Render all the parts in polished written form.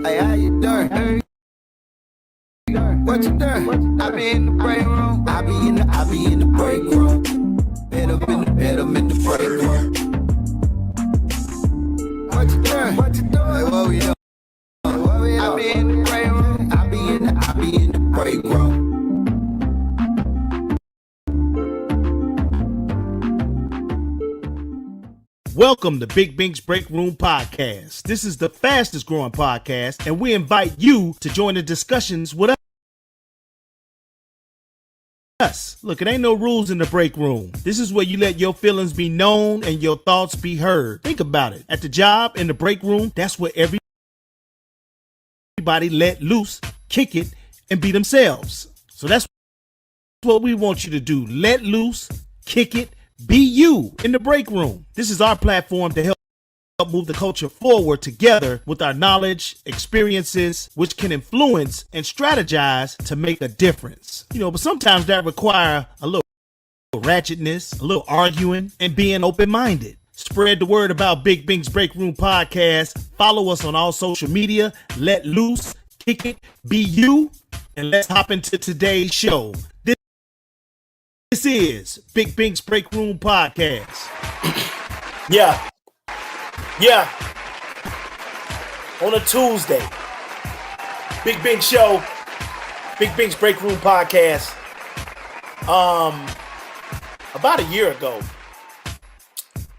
Hey, how you doing? Hey. What you doing? I be in the break room. I be in the break room. I'm in the break room. What you doing? What you doing? Hey, what we doing? I be in the break room. I be in the break room. Welcome to Bink's Break Room Podcast. This is the fastest growing podcast, and we invite you to join the discussions with us. Look, it ain't no rules in the break room. This is where you let your feelings be known and your thoughts be heard. Think about it. At the job, in the break room, that's where everybody let loose, kick it, and be themselves. So that's what we want you to do. Let loose, kick it, be you in the break room. This is our platform to help move the culture forward together with our knowledge, experiences, which can influence and strategize to make a difference. But sometimes that require a little ratchetness, a little arguing, and being open-minded. Spread the word about Bink's Break Room Podcast. Follow us on all social media. Let loose, kick it, be you, and let's hop into today's show. This is Bink's Break Room Podcast. Yeah. On a Tuesday, Big Bink Show, Bink's Break Room Podcast. About a year ago,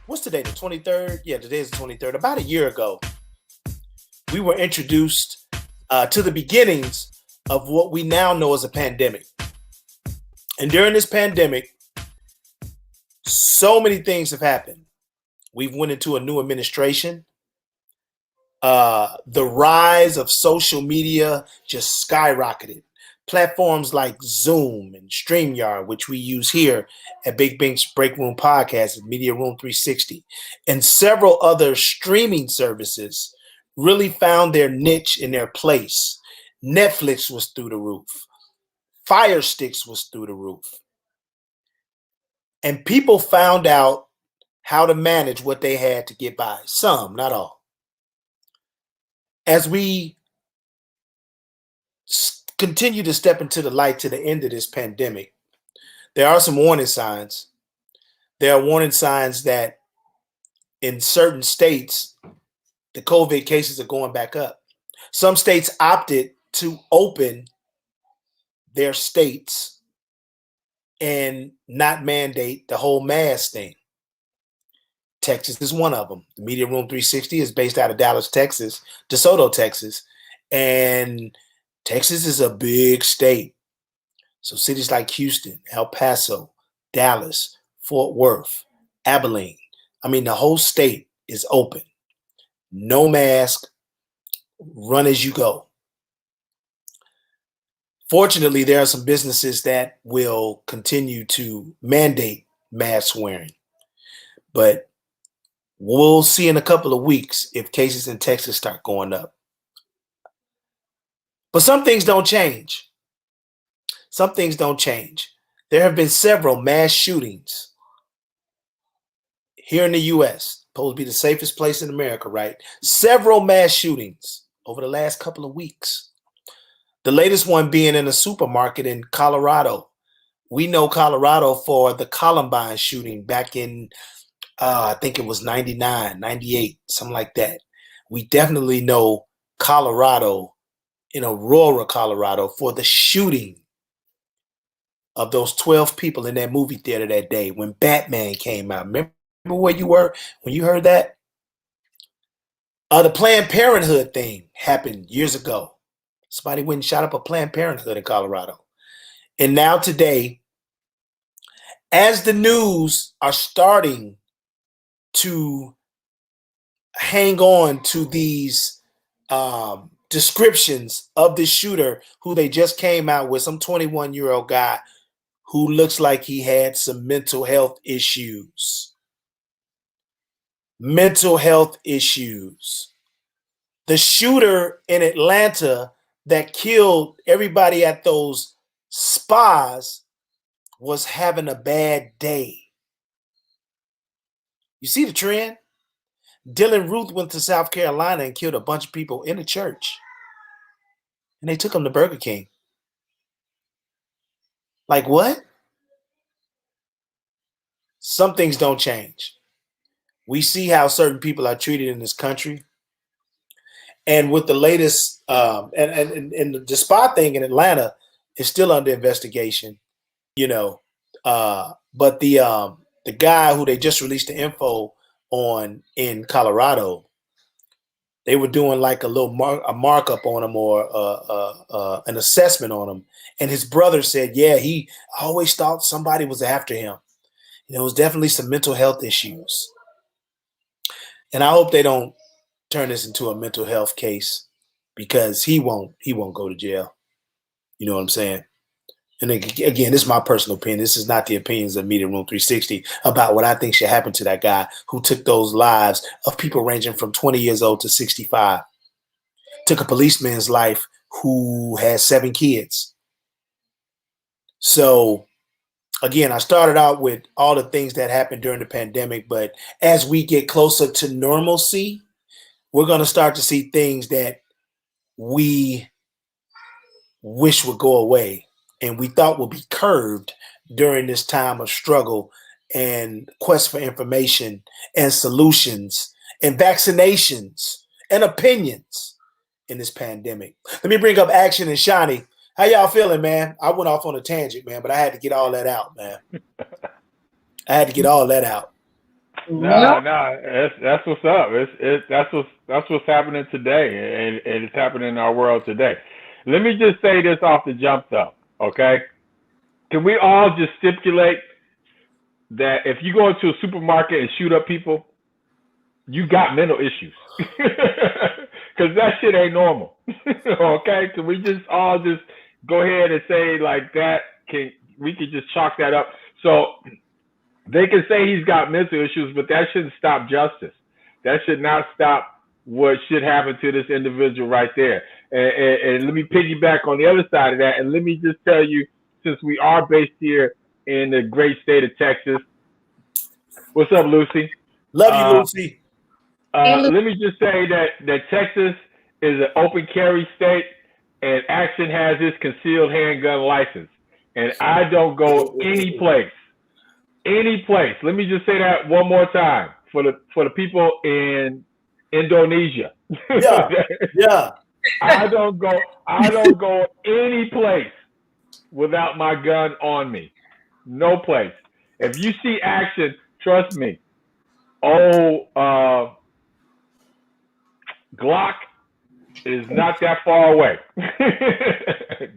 what's today, the 23rd? Yeah, today is the 23rd. About a year ago, we were introduced to the beginnings of what we now know as a pandemic. And during this pandemic, so many things have happened. We've went into a new administration. The rise of social media just skyrocketed. Platforms like Zoom and StreamYard, which we use here at Big Bink's Break Room Podcast, Media Room 360, and several other streaming services really found their niche in their place. Netflix was through the roof. Fire Sticks was through the roof. And people found out how to manage what they had to get by. Some, not all. As we continue to step into the light to the end of this pandemic, there are some warning signs. There are warning signs that in certain states, the COVID cases are going back up. Some states opted to open their states and not mandate the whole mask thing. Texas is one of them. The Media Room 360 is based out of Dallas, Texas, DeSoto, Texas. And Texas is a big state. So cities like Houston, El Paso, Dallas, Fort Worth, Abilene, the whole state is open. No mask, run as you go. Fortunately, there are some businesses that will continue to mandate mask wearing. But we'll see in a couple of weeks if cases in Texas start going up. But some things don't change. There have been several mass shootings here in the U.S., supposed to be the safest place in America, right? Several mass shootings over the last couple of weeks. The latest one being in a supermarket in Colorado. We know Colorado for the Columbine shooting back in, I think it was 99, 98, something like that. We definitely know Colorado, in Aurora, Colorado, for the shooting of those 12 people in that movie theater that day when Batman came out. Remember where you were when you heard that? The Planned Parenthood thing happened years ago. Somebody went and shot up a Planned Parenthood in Colorado. And now today, as the news are starting to hang on to these descriptions of the shooter who they just came out with, some 21-year-old guy who looks like he had some mental health issues. Mental health issues. The shooter in Atlanta that killed everybody at those spas was having a bad day. You see the trend? Dylan Ruth went to South Carolina and killed a bunch of people in a church. And they took him to Burger King. Like what? Some things don't change. We see how certain people are treated in this country. And with the latest, and the spa thing in Atlanta is still under investigation, you know. But the guy who they just released the info on in Colorado, they were doing like a little markup on him or an assessment on him. And his brother said, yeah, he always thought somebody was after him. It was definitely some mental health issues. And I hope they don't turn this into a mental health case because he won't go to jail. You know what I'm saying? And again, this is my personal opinion. This is not the opinions of Media Room 360 about what I think should happen to that guy who took those lives of people ranging from 20 years old to 65. Took a policeman's life who has 7 kids. So, again, I started out with all the things that happened during the pandemic, but as we get closer to normalcy, we're going to start to see things that we wish would go away and we thought would be curbed during this time of struggle and quest for information and solutions and vaccinations and opinions in this pandemic. Let me bring up Action and Shani. How y'all feeling, man? I went off on a tangent, man, but I had to get all that out, man. I had to get all that out. No, that's what's up. That's what's happening today, and it's happening in our world today. Let me just say this off the jump, though. Okay, can we all just stipulate that if you go into a supermarket and shoot up people, you got mental issues, because that shit ain't normal. Okay, can we just all just go ahead and say like that? We could just chalk that up? So they can say he's got mental issues, but that shouldn't stop justice. That should not stop what should happen to this individual right there. And let me piggyback on the other side of that. And let me just tell you, since we are based here in the great state of Texas, what's up, Lucy? Love you, Lucy. Let me just say that Texas is an open carry state, and Action has his concealed handgun license. And I don't go any place. Let me just say that one more time for the people in Indonesia. Yeah. I don't go any place without my gun on me. No place. If you see Action, trust me. Glock is not that far away.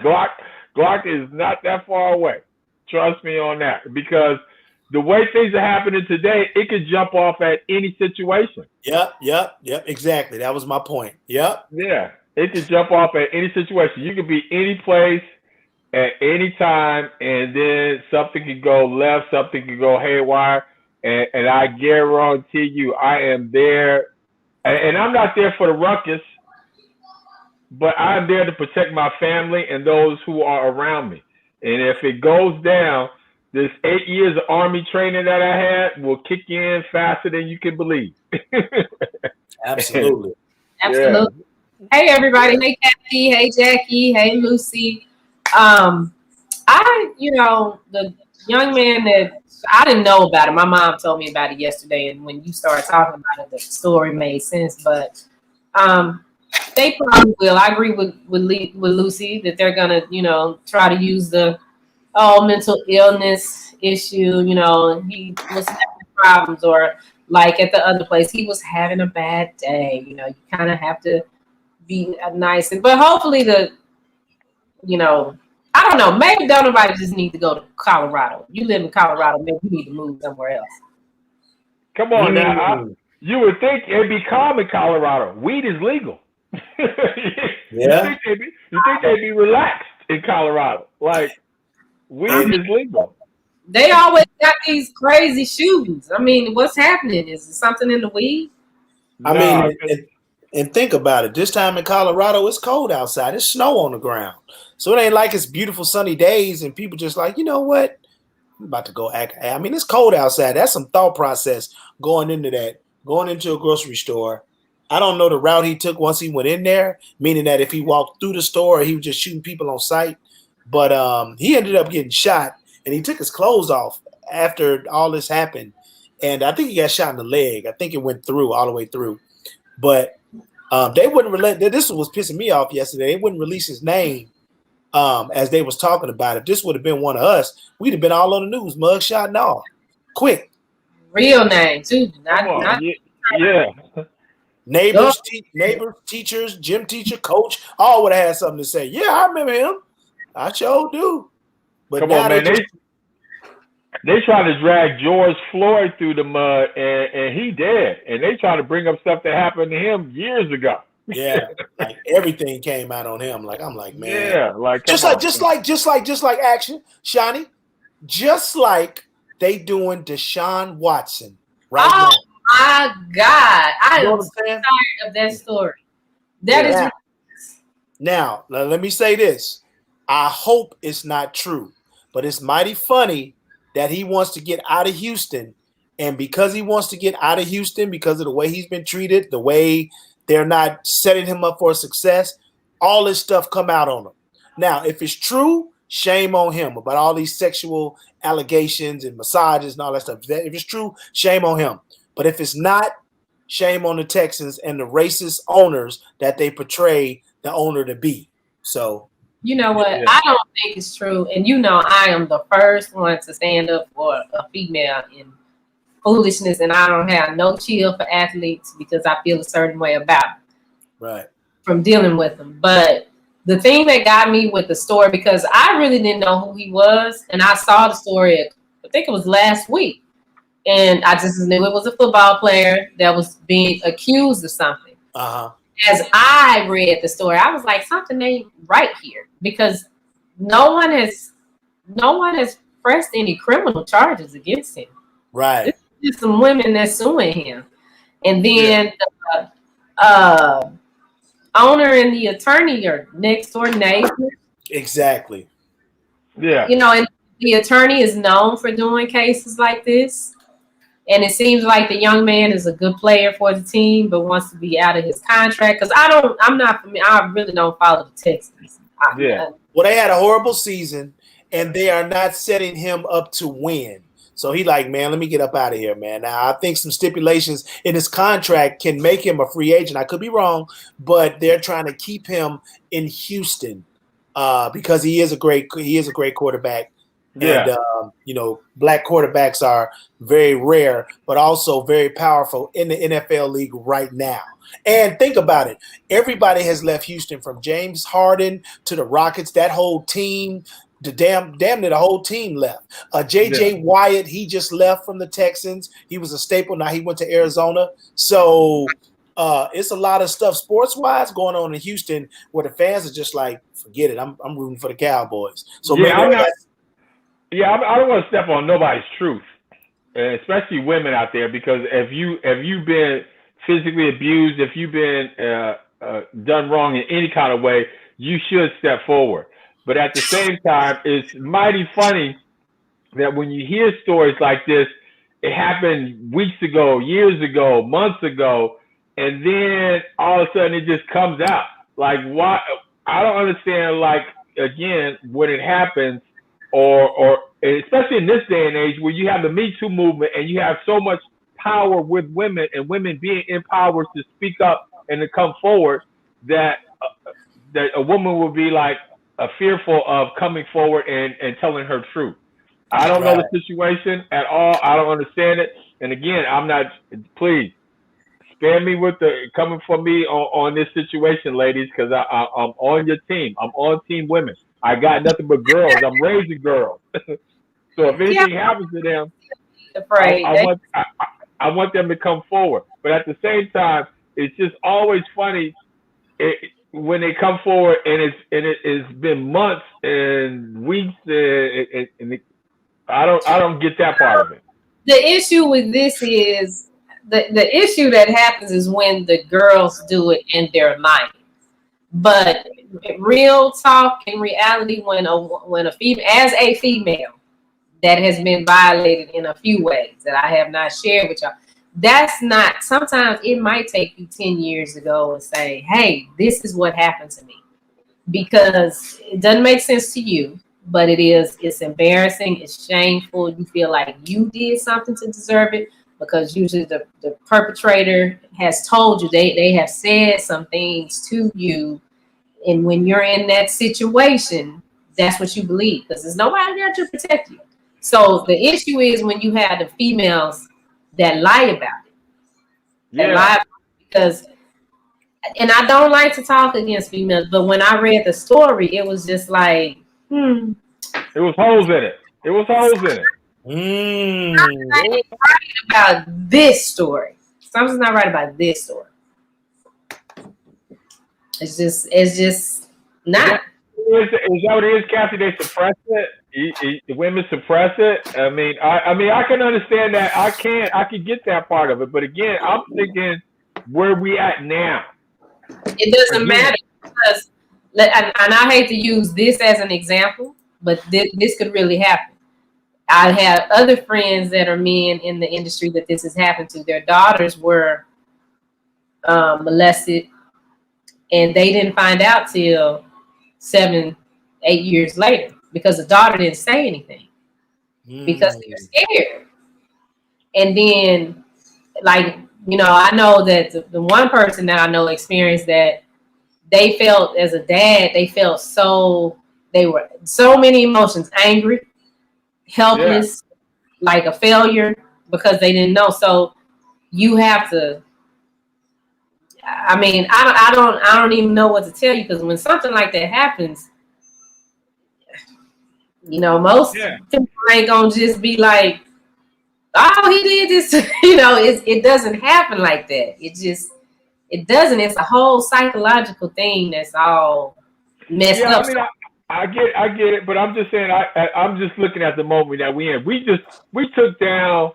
Glock is not that far away. Trust me on that, because the way things are happening today, it could jump off at any situation. Yep. Exactly. That was my point. Yep. Yeah. It could jump off at any situation. You could be any place at any time, and then something could go left, something could go haywire. And I guarantee you, I am there. And I'm not there for the ruckus, but I'm there to protect my family and those who are around me. And if it goes down, this 8 years of Army training that I had will kick in faster than you can believe. Absolutely. Yeah. Absolutely. Hey everybody. Hey Kathy. Hey Jackie. Hey Lucy. The young man that I didn't know about it. My mom told me about it yesterday, and when you started talking about it, the story made sense. But they probably will. I agree with Lucy that they're gonna, try to use the mental illness issue. He was having problems, or like at the other place, he was having a bad day. You kind of have to be nice, but hopefully I don't know. Maybe don't nobody just need to go to Colorado. You live in Colorado, maybe you need to move somewhere else. Come on now. You would think it'd be calm in Colorado. Weed is legal. Yeah. You think they'd be relaxed in Colorado? Like, weed is legal. They always got these crazy shootings. I mean, what's happening? Is there something in the weed? I mean, and think about it. This time in Colorado, it's cold outside. It's snow on the ground. So it ain't like it's beautiful sunny days and people just like, you know what? I'm about to go act. I mean, it's cold outside. That's some thought process going into that, going into a grocery store. I don't know the route he took once he went in there, meaning that if he walked through the store, he was just shooting people on sight. But he ended up getting shot, and he took his clothes off after all this happened. And I think he got shot in the leg. I think it went through all the way through. But they wouldn't relate. This was pissing me off yesterday. They wouldn't release his name as they was talking about it. If this would have been one of us, we'd have been all on the news, mugshot and all. Quick. Real name, too. Yeah. Neighbors, teachers, gym teacher, coach, all would have had something to say. Yeah, I remember him. I sure do. But come on, man. They try to drag George Floyd through the mud, and he dead. And they try to bring up stuff that happened to him years ago. Yeah, like everything came out on him. Like I'm like, man. Yeah, like just like action, Shawnee. Just like they doing Deshaun Watson right now. My God, I am so tired of that story. That is now. Let me say this. I hope it's not true, but it's mighty funny that he wants to get out of Houston, and because he wants to get out of Houston because of the way he's been treated, the way they're not setting him up for success, all this stuff come out on him. Now, if it's true, shame on him about all these sexual allegations and massages and all that stuff. If it's true, shame on him. But if it's not, shame on the Texans and the racist owners that they portray the owner to be. So, you know what? Yeah. I don't think it's true. And I am the first one to stand up for a female in foolishness, and I don't have no chill for athletes because I feel a certain way about it. Right. From dealing with them. But the thing that got me with the story, because I really didn't know who he was, and I saw the story, I think it was last week. And I just knew it was a football player that was being accused of something. Uh-huh. As I read the story, I was like, something ain't right here, because no one has pressed any criminal charges against him. Right. It's just some women that's suing him. And then the owner and the attorney are next door neighbors. Exactly. Yeah. And the attorney is known for doing cases like this. And it seems like the young man is a good player for the team, but wants to be out of his contract. Because I really don't follow the Texans. Well, they had a horrible season, and they are not setting him up to win. So he like, man, let me get up out of here, man. Now, I think some stipulations in his contract can make him a free agent. I could be wrong, but they're trying to keep him in Houston because he is a great quarterback. Yeah. And, black quarterbacks are very rare, but also very powerful in the NFL league right now. And think about it. Everybody has left Houston, from James Harden to the Rockets, that whole team. The damn near the whole team left. J.J. Wyatt, he just left from the Texans. He was a staple. Now he went to Arizona. So it's a lot of stuff sports-wise going on in Houston where the fans are just like, forget it. I'm rooting for the Cowboys. So I don't want to step on nobody's truth, especially women out there, because if you've been physically abused, if you've been done wrong in any kind of way, you should step forward. But at the same time, it's mighty funny that when you hear stories like this, it happened weeks ago, years ago, months ago, and then all of a sudden it just comes out. Like, why? I don't understand. Like, again, when it happens, or especially in this day and age where you have the Me Too movement and you have so much power with women and women being empowered to speak up and to come forward, that that a woman will be like fearful of coming forward and telling her truth. I don't know Right. the situation at all. I don't understand it. And again, I'm not. Please spare me with the coming for me on this situation, ladies, because I'm on your team. I'm on Team Women. I got nothing but girls. I'm raising girls. So if Yeah, anything happens to them, afraid. I want them to come forward. But at the same time, it's just always funny when they come forward and it's been months and weeks and I don't get that part of it. The issue with this is the issue that happens is when the girls do it in their mind. But real talk, in reality, when a female, as a female that has been violated in a few ways that I have not shared with y'all, that's not. Sometimes it might take you 10 years to go and say, "Hey, this is what happened to me," because it doesn't make sense to you, but it's embarrassing, it's shameful. You feel like you did something to deserve it because usually the perpetrator has told you, they have said some things to you, and when you're in that situation, that's what you believe because there's nobody there to protect you. So the issue is when you have the females that lie about it, that lie Yeah, about it, because, and I don't like to talk against females, but when I read the story, it was just like, hmm, it was holes in it. It was holes in it. Mm. It was. something's not right about this story. Something's not right about this story. It's just Is that, not. is that what it is, Kathy? They suppress it. The women suppress it. I mean, I can understand that. I can get that part of it. But again, I'm thinking where we at now. It doesn't Again, matter because, and I hate to use this as an example, but this could really happen. I have other friends that are men in the industry that this has happened to. Their daughters were molested, and they didn't find out till 7, 8 years later because the daughter didn't say anything because Mm. they're scared. And then, like, I know that the one person that I know experienced that. They felt, as a dad, they were so many emotions: angry, yeah, helpless, like a failure because they didn't know. So you have to. I mean, I don't even know what to tell you because when something like that happens, most yeah. people ain't gonna just be like, "Oh, he did this." It doesn't happen like that. It doesn't. It's a whole psychological thing that's all messed Yeah, up. I mean, I get it, but I'm just saying, I'm just looking at the moment that we in. We took down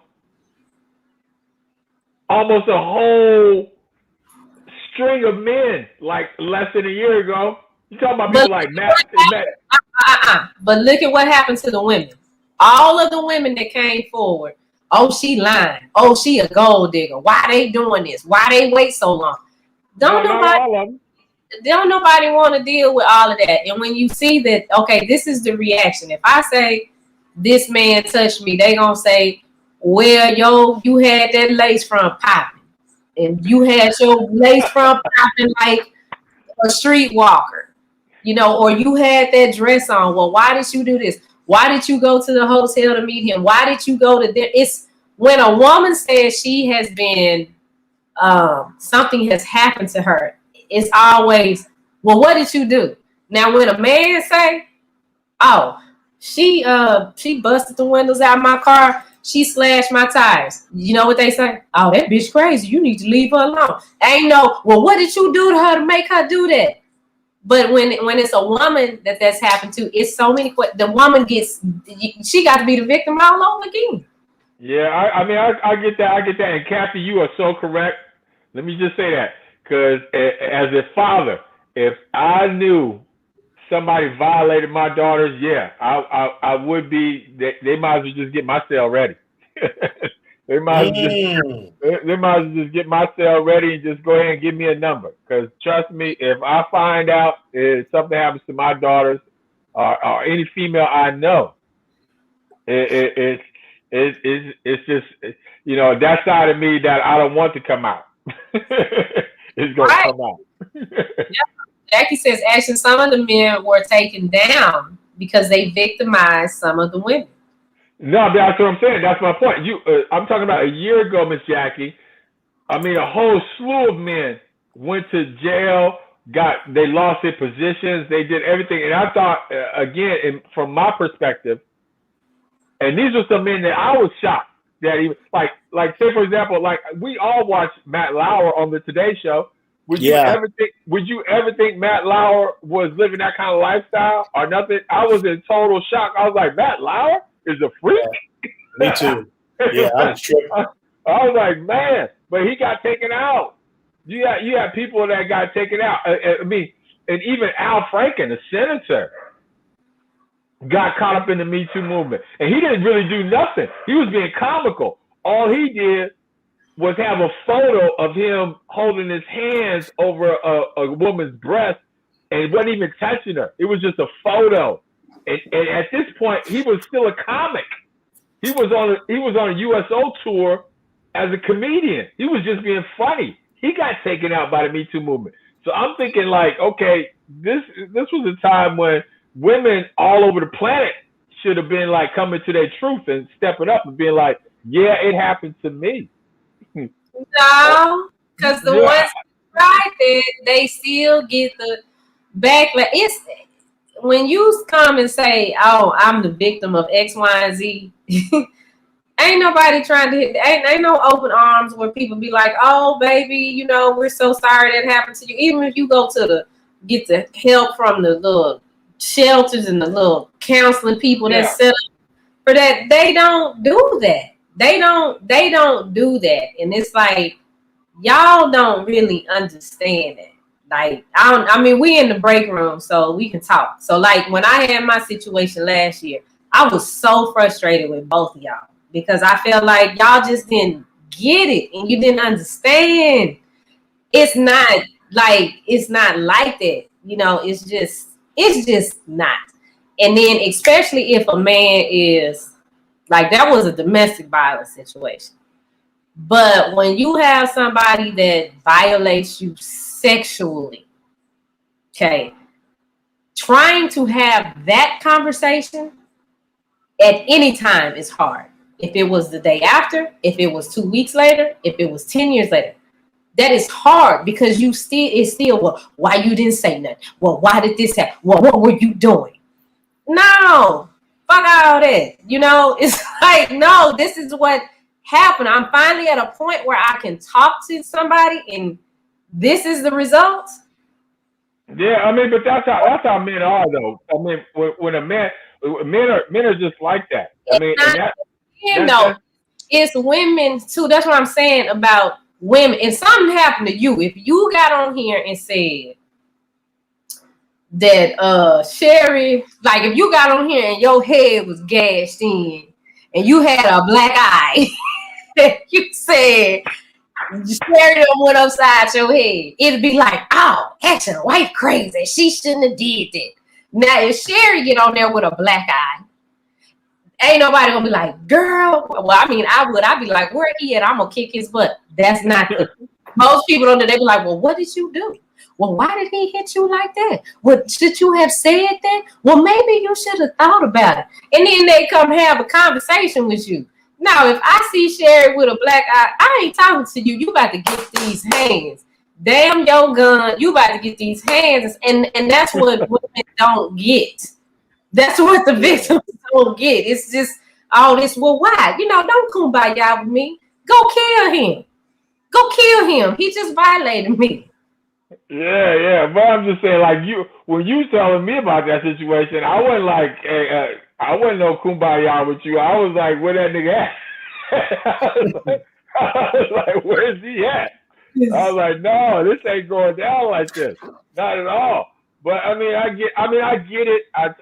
almost a whole string of men like less than a year ago. You talking about But people like Matt. But look at what happened to the women. All of the women that came forward. Oh, she lying. Oh, she a gold digger. Why they doing this? Why they wait so long? No, Don't not nobody all of them. don't nobody want to deal with all of that. And when you see that, okay, this is the reaction. If I say this man touched me, they gonna say, well, you had that lace front popping. And you had your lace front popping like a streetwalker, or you had that dress on. Well, why did you do this? Why did you go to the hotel to meet him? Why did you go to there? It's when a woman says she has been, something has happened to her. It's always, well, what did you do? Now, when a man say, oh, she busted the windows out of my car. She slashed my tires. You know what they say? Oh, that bitch crazy. You need to leave her alone. Ain't no, well, what did you do to her to make her do that? But when it's a woman that's happened to, it's so many. The woman she got to be the victim all over again. Yeah, I mean, I get that. I get that. And Kathy, you are so correct. Let me just say that because as a father, if I knew somebody violated my daughters, yeah, I would be. They might as well just get my cell ready. they might as well just Mm. they might as well just get my cell ready and just go ahead and give me a number. Because trust me, if I find out if something happens to my daughters or any female I know, it's just that side of me that I don't want to come out. It's gonna Right. come out. Jackie says, actually, some of the men were taken down because they victimized some of the women. No, that's what I'm saying. That's my point. I'm talking about a year ago, Miss Jackie. I mean, a whole slew of men went to jail. They lost their positions. They did everything, and I thought, again, from my perspective, and these were some men that I was shocked that even like say for example, like we all watched Matt Lauer on the Today Show. Would you ever think Matt Lauer was living that kind of lifestyle or nothing? I was in total shock. I was like, Matt Lauer is a freak. Me too. Yeah, I was tripping. I was like, man, but he got taken out. You had people that got taken out. I mean, and even Al Franken, the senator, got caught up in the Me Too movement, and he didn't really do nothing. He was being comical. All he did was have a photo of him holding his hands over a woman's breast, and it wasn't even touching her. It was just a photo. And at this point, he was still a comic. He was on a USO tour as a comedian. He was just being funny. He got taken out by the Me Too movement. So I'm thinking like, okay, this was a time when women all over the planet should have been like coming to their truth and stepping up and being like, yeah, it happened to me. No, because the ones who tried it, they still get the backlash. It's when you come and say, "Oh, I'm the victim of X, Y, and Z." Ain't nobody trying to hit. Ain't no open arms where people be like, "Oh, baby, we're so sorry that happened to you." Even if you go to get the help from the little shelters and the little counseling people that set up for that, they don't do that. They don't do that. And it's like, y'all don't really understand it. Like, I mean, we in the break room, so we can talk. So like when I had my situation last year, I was so frustrated with both of y'all because I felt like y'all just didn't get it and you didn't understand. It's not like that. It's just not. And then especially if a man is like, that was a domestic violence situation. But when you have somebody that violates you sexually, okay, trying to have that conversation at any time is hard. If it was the day after, if it was 2 weeks later, if it was 10 years later, that is hard because it's still, well, why you didn't say nothing? Well, why did this happen? Well, what were you doing? No, fuck all that. It's like, no, this is what happened. I'm finally at a point where I can talk to somebody and this is the result. Yeah, I mean, but that's how men are, though. I mean, when men are just like that. I mean, it's women too. That's what I'm saying about women. If something happened to you, if you got on here and said that Sherry, like if you got on here and your head was gashed in and you had a black eye, you said Sherry went upside your head, it'd be like, oh, that's your wife crazy. She shouldn't have did that. Now if Sherry get on there with a black eye, ain't nobody gonna be like, girl. Well, I mean, I'd be like, where he at? I'm gonna kick his butt. That's not most people on there, they be like, well, what did you do? Well, why did he hit you like that? Well, should you have said that? Well, maybe you should have thought about it. And then they come have a conversation with you. Now, if I see Sherry with a black eye, I ain't talking to you. You about to get these hands. Damn your gun. You about to get these hands. And that's what women don't get. That's what the victims don't get. It's just all this, well, why? Don't kumbaya with me. Go kill him. Go kill him. He just violated me. Yeah, but I'm just saying, like when you telling me about that situation, I wasn't like, hey, I wasn't no kumbaya with you. I was like, where that nigga at? I was like, where's he at? I was like, no, this ain't going down like this, not at all. But I mean, I get it. I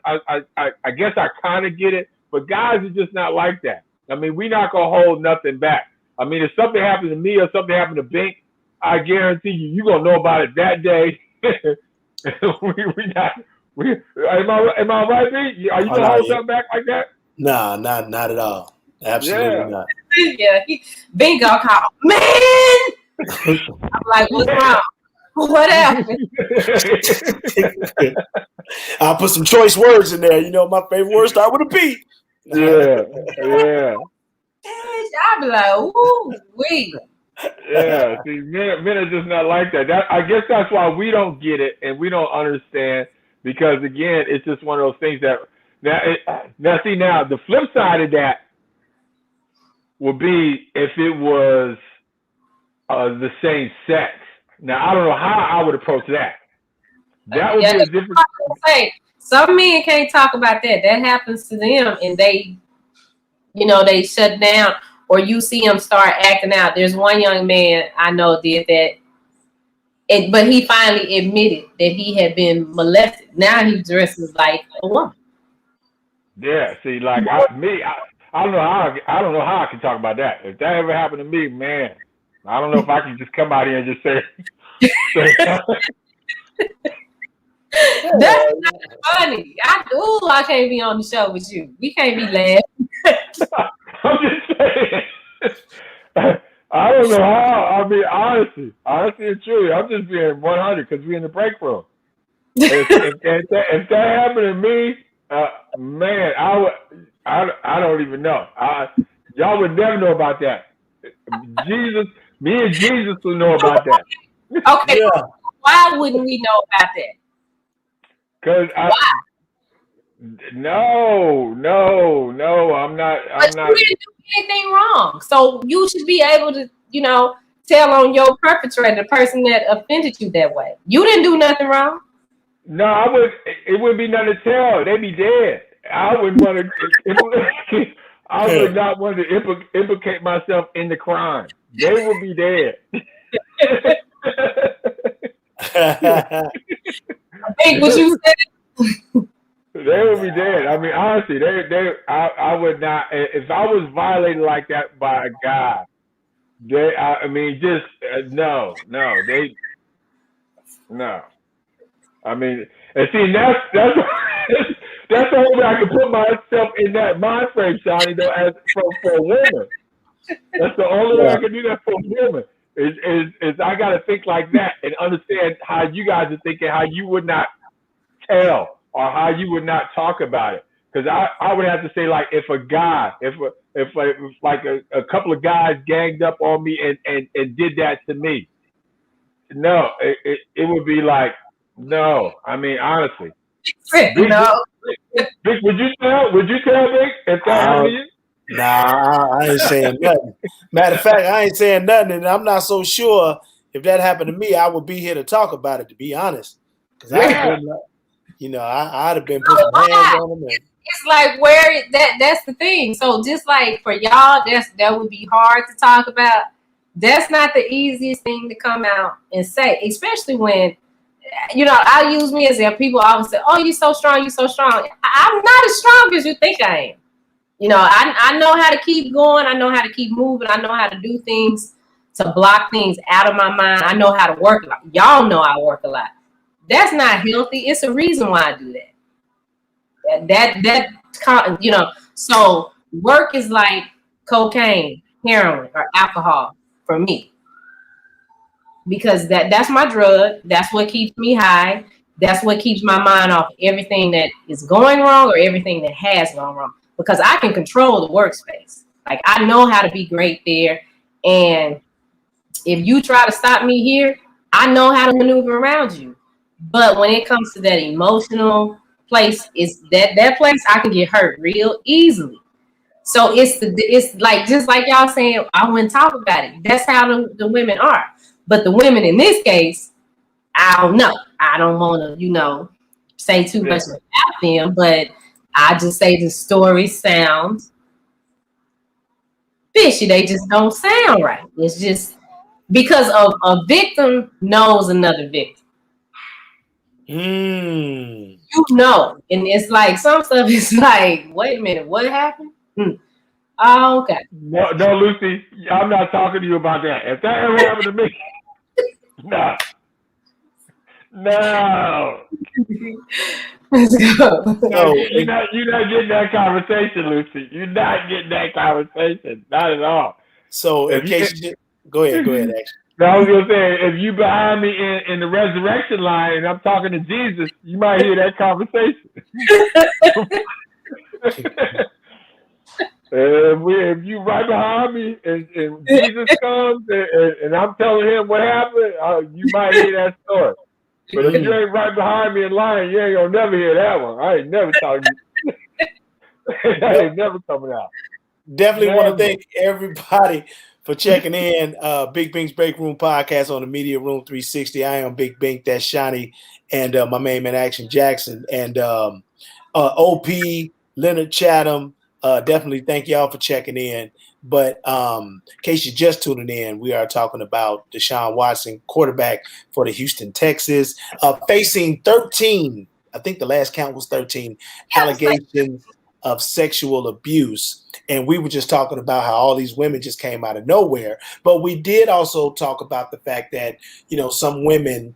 guess I kind of get it. But guys are just not like that. I mean, we're not gonna hold nothing back. I mean, if something happened to me or something happened to Bink, I guarantee you're gonna know about it that day. we not. Am I right, Bink? Are you gonna hold something back like that? Nah, not at all. Absolutely not. Yeah, Bink gonna call, man. I'm like, what's wrong? What happened? I'll put some choice words in there. You know, my favorite words start with a B. Yeah. I'll be like, ooh, wee. Yeah, see, men are just not like that. I guess that's why we don't get it and we don't understand, because again, it's just one of those things that now the flip side of that would be if it was the same sex. Now I don't know how I would approach that. That would be a different. Some men can't talk about that. That happens to them, and they shut down. Or you see him start acting out. There's one young man I know did that, but he finally admitted that he had been molested. Now he dresses like a woman. Yeah, see, like I don't know how I can talk about that. If that ever happened to me, man, I don't know if I can just come out here and just say That's not funny. I can't be on the show with you. We can't be laughing. I'm just saying. I don't know how. I mean, honestly and truly, I'm just being 100 because we're in the break room. If that happened to me, man, I don't even know. Y'all would never know about that. Me and Jesus will know about that. Okay, yeah. Why wouldn't we know about that? Because No, I'm not. You didn't do anything wrong, so you should be able to, tell on your perpetrator, the person that offended you that way. You didn't do nothing wrong. No, it wouldn't be nothing to tell. They'd be dead. I wouldn't want to. I would not want to implicate myself in the crime. They would be dead. I think what you said. They would be dead. I mean, honestly, I would not. If I was violated like that by a guy, no. I mean, and see, that's the only way I can put myself in that mind frame, Shawnee, though, as for a woman. That's the only way I can do that for a woman. Is I got to think like that and understand how you guys are thinking, how you would not tell or how you would not talk about it. Because I would have to say, like, if a couple of guys ganged up on me and did that to me, no, it would be like, no. I mean, honestly. No. Bink, would you tell Bink if that happened to you? Nah, I ain't saying nothing. Matter of fact, I ain't saying nothing, and I'm not so sure if that happened to me, I would be here to talk about it, to be honest. Because I'd have been putting hands on them. It's like that's the thing. So just like for y'all, that would be hard to talk about. That's not the easiest thing to come out and say, especially when, I'll use me as example. People always say, "Oh, you're so strong, you're so strong." I'm not as strong as you think I am. I know how to keep going. I know how to keep moving. I know how to do things to block things out of my mind. I know how to work a lot. Y'all know I work a lot. That's not healthy. It's a reason why I do that. So work is like cocaine, heroin, or alcohol for me. Because that's my drug. That's what keeps me high. That's what keeps my mind off everything that is going wrong or everything that has gone wrong. Because I can control the workspace. Like, I know how to be great there. And if you try to stop me here, I know how to maneuver around you. But when it comes to that emotional place, is that place I can get hurt real easily. So it's like, just like y'all saying, I wouldn't talk about it. That's how the women are. But the women in this case, I don't know. I don't want to, say too much about them, but I just say the story sounds fishy. They just don't sound right. It's just because of a victim knows another victim. Mm. You know, and it's like some stuff is like, wait a minute, what happened? Oh, okay. No, no, Lucy, I'm not talking to you about that. If that ever happened to me, no, no, Let's go. So, you're not getting that conversation, Lucy. You're not getting that conversation, not at all. in If you, case you did, go ahead, actually. no, I was gonna say, if you behind me in the resurrection line and I'm talking to Jesus, you might hear that conversation. If you right behind me and Jesus comes and I'm telling him what happened, you might hear that story. But if you ain't right behind me in line, you ain't gonna never hear that one. I ain't never talking. That ain't never coming out. Definitely want to Never. thank everybody for checking in. Big Bink's Break Room podcast on the Media Room 360. I am Big Bink, that's Shawnee, and my main man Action Jackson, and OP, Leonard Chatham. Definitely thank y'all for checking in. But in case you're just tuning in, we are talking about Deshaun Watson, quarterback for the Houston Texans, facing 13. I think the last count was 13 allegations of sexual abuse. And we were just talking about how all these women just came out of nowhere. But we did also talk about the fact that, some women,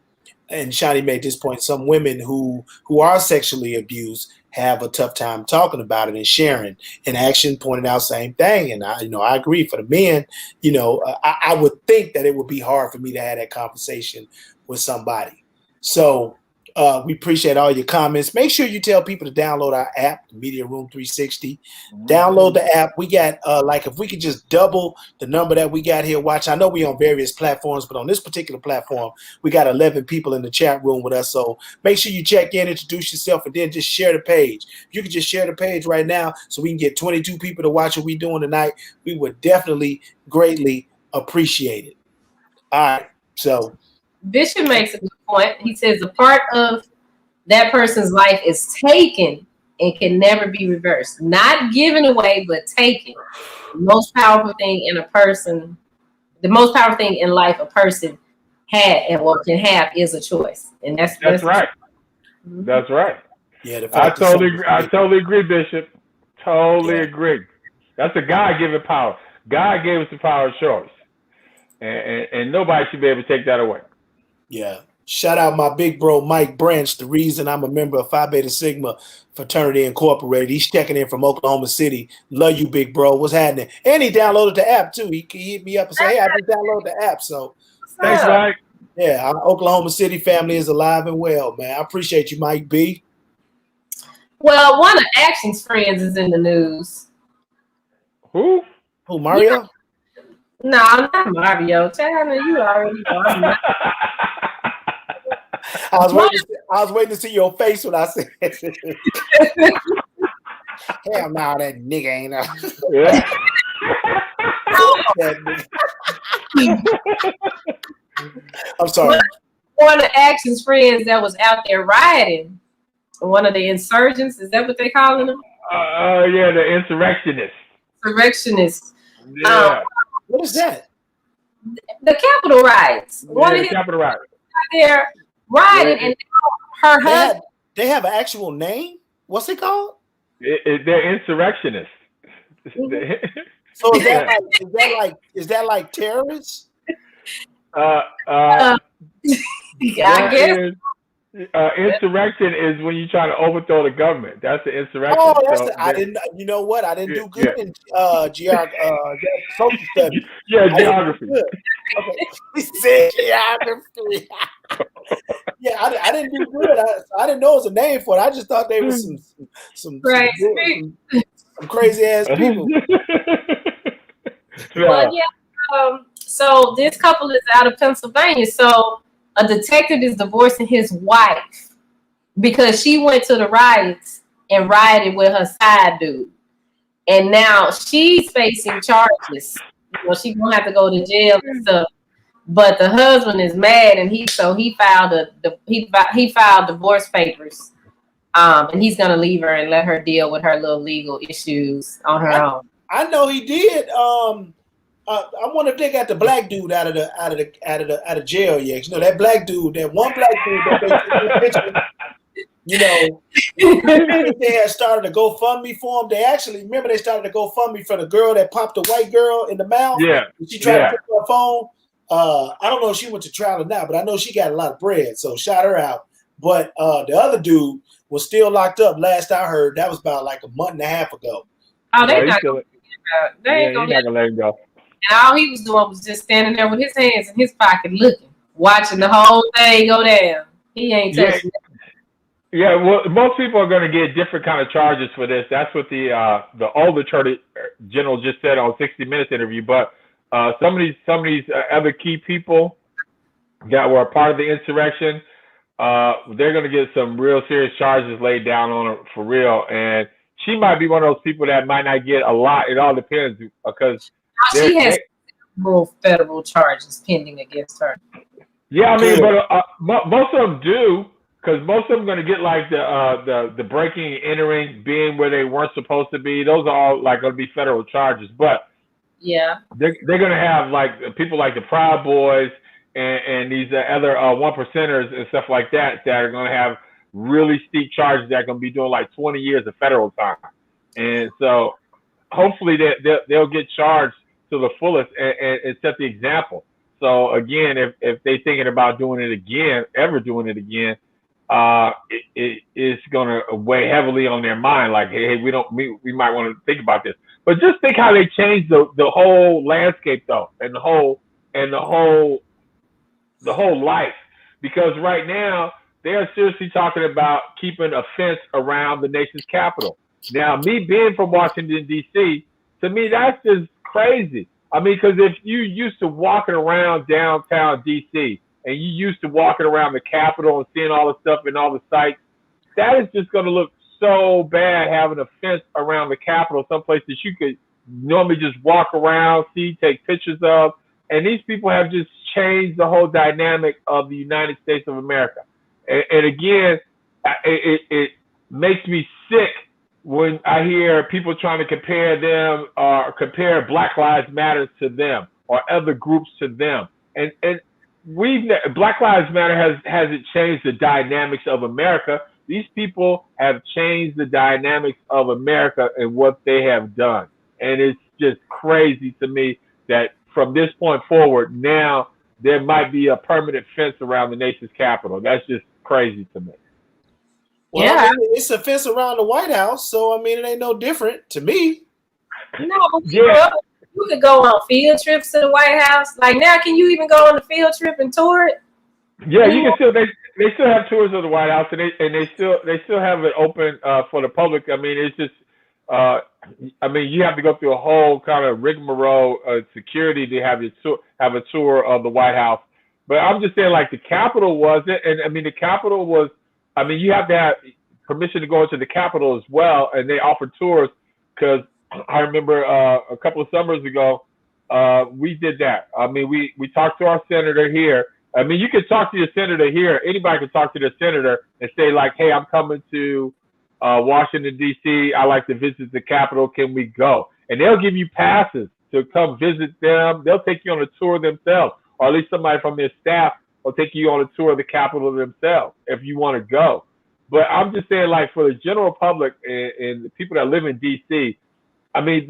and Shani made this point, some women who are sexually abused have a tough time talking about it and sharing. And Action pointed out same thing. And I agree. For the men, I would think that it would be hard for me to have that conversation with somebody. So we appreciate all your comments. Make sure you tell people to download our app, Media Room 360. Download the app. We got if we could just double the number that we got here. Watch. I know we on various platforms, but on this particular platform, we got 11 people in the chat room with us. So make sure you check in, introduce yourself, and then just share the page. If you could just share the page right now so we can get 22 people to watch what we're doing tonight, we would definitely greatly appreciate it. All right. So Bishop makes a good point. He says a part of that person's life is taken and can never be reversed. Not given away, but taken. The most powerful thing in life a person had and what can have is a choice. And that's right. That's right. Yeah, I totally agree, Bishop. Totally agree. That's a God-given power. God gave us the power of choice. And nobody should be able to take that away. Yeah. Shout out my big bro, Mike Branch, the reason I'm a member of Phi Beta Sigma Fraternity Incorporated. He's checking in from Oklahoma City. Love you, big bro. What's happening? And he downloaded the app, too. He hit me up and say, hey, I just downloaded the app. So thanks, Mike. Yeah, our Oklahoma City family is alive and well, man. I appreciate you, Mike B. Well, one of Action's friends is in the news. Who? Who, Mario? Yeah. No, not Mario. China, you already know. I was waiting to see your face when I said hell no, that nigga ain't up. Yeah. I'm sorry. One of Action's friends that was out there rioting, one of the insurgents, is that what they calling them? Yeah, the insurrectionists. Insurrectionists. Yeah. What is that? The Capitol riots. Yeah, the Capitol riots. Out there rioting, and her husband. They have an actual name? What's it called? They're insurrectionists. So is that like terrorists? I guess. Insurrection is when you try to overthrow the government. That's the insurrection. Oh, I didn't. You know what? I didn't do good in social studies. Yeah, geography. Okay, he said geography. Yeah, I didn't do good. I didn't know it was a name for it. I just thought they were some crazy ass people. Well, yeah. So this couple is out of Pennsylvania. So a detective is divorcing his wife because she went to the riots and rioted with her side dude. And now she's facing charges. She's gonna have to go to jail and stuff. But the husband is mad, and he filed divorce papers. And he's gonna leave her and let her deal with her little legal issues on her own. I know he did. I wonder if they got the black dude out of jail yet. You know that black dude, that one black dude that they took the picture. You know, I think they had started a GoFundMe for him. They actually remember they started a GoFundMe for the girl that popped the white girl in the mouth. Yeah, She tried to pick up her phone. I don't know if she went to trial or not, but I know she got a lot of bread, so shout her out. But the other dude was still locked up. Last I heard, that was about like a month and a half ago. Oh, they not gonna let him go. And all he was doing was just standing there with his hands in his pocket, looking, watching the whole thing go down. He ain't touching it. Yeah, well, most people are going to get different kind of charges for this. That's what the older attorney general just said on 60 Minutes interview. But some of these other key people that were a part of the insurrection, they're going to get some real serious charges laid down on her for real. And she might be one of those people that might not get a lot. It all depends because she has federal charges pending against her. Yeah, I mean, but most of them do. Because most of them are going to get like the breaking and entering, being where they weren't supposed to be. Those are all like going to be federal charges. But yeah, they're going to have like people like the Proud Boys and these other 1%ers and stuff like that are going to have really steep charges that are going to be doing like 20 years of federal time. And so hopefully they'll get charged to the fullest and set the example. So again, if they're thinking about doing it again, ever doing it again, it's going to weigh heavily on their mind. Like, hey, we might want to think about this. But just think how they changed the whole landscape, though, and the whole life. Because right now they are seriously talking about keeping a fence around the nation's capital. Now, me being from Washington D.C., to me that's just crazy. I mean, because if you used to walking around downtown D.C. and you used to walking around the Capitol and seeing all the stuff and all the sites, that is just going to look so bad having a fence around the Capitol, someplace that you could normally just walk around, see, take pictures of. And these people have just changed the whole dynamic of the United States of America. And again, it makes me sick when I hear people trying to compare them or compare Black Lives Matter to them or other groups to them. And Black Lives Matter hasn't changed the dynamics of America. These people have changed the dynamics of America and what they have done. And it's just crazy to me that from this point forward, now there might be a permanent fence around the nation's capital. That's just crazy to me. Well, yeah. I mean, it's a fence around the White House, so I mean, it ain't no different to me. No, yeah. You could go on field trips to the White House. Like now, can you even go on a field trip and tour it? Yeah, you can still. They still have tours of the White House, and they still have it open for the public. I mean, it's just. I mean, you have to go through a whole kind of rigmarole of security to have a tour of the White House. But I'm just saying, like the Capitol wasn't, and I mean the Capitol was. I mean, you have to have permission to go into the Capitol as well, and they offer tours because I remember a couple of summers ago we did that. I mean, we talked to our senator here. I mean, you can talk to your senator here. Anybody can talk to their senator and say like, "Hey, I'm coming to Washington D.C. I like to visit the Capitol. Can we go?" And they'll give you passes to come visit them. They'll take you on a tour themselves, or at least somebody from their staff will take you on a tour of the Capitol themselves if you want to go. But I'm just saying, like for the general public and the people that live in D.C., I mean,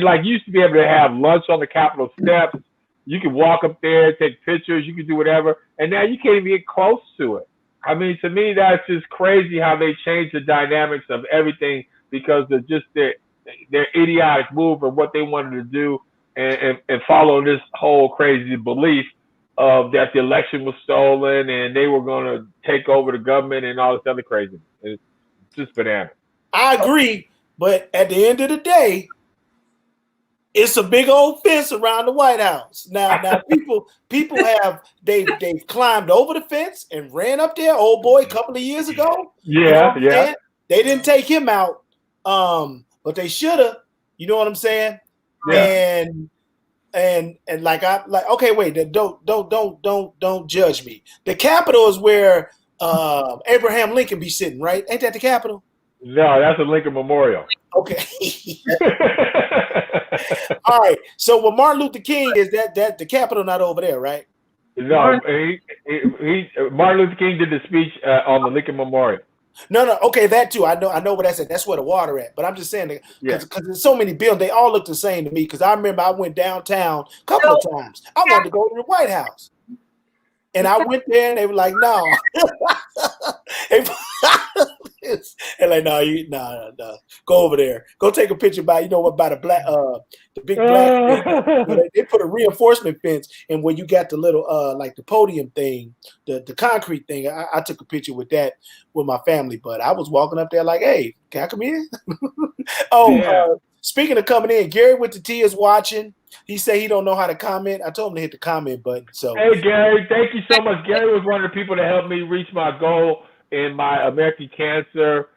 like you used to be able to have lunch on the Capitol steps. You could walk up there, take pictures. You could do whatever, and now you can't even get close to it. I mean, to me, that's just crazy how they changed the dynamics of everything because of just their idiotic move and what they wanted to do and follow this whole crazy belief of that the election was stolen and they were going to take over the government and all this other crazy. It's just bananas. I agree, but at the end of the day, it's a big old fence around the White House. Now people have they've climbed over the fence and ran up there. Old boy, a couple of years ago. Yeah, yeah. They didn't take him out, but they should have. You know what I'm saying? Yeah. And like okay, wait, don't judge me. The Capitol is where Abraham Lincoln be sitting, right? Ain't that the Capitol? No, that's a Lincoln Memorial. Okay. All right. So with Martin Luther King, is that the Capitol not over there, right? No, Martin Luther King did the speech on the Lincoln Memorial. No. Okay, that too. I know what that's at. That's where the water at. But I'm just saying because there's so many buildings, they all look the same to me. Because I remember I went downtown a couple of times. I wanted to go to the White House, and I went there, and they were like, "No." And like, no, go over there. Go take a picture by the big black fence. They put a reinforcement fence, and where you got the little like the podium thing, the concrete thing. I took a picture with that with my family, but I was walking up there like, hey, can I come in? Speaking of coming in, Gary with the T is watching. He said he don't know how to comment. I told him to hit the comment button. So hey Gary, thank you so much. Gary was one of the people that helped me reach my goal in my American Cancer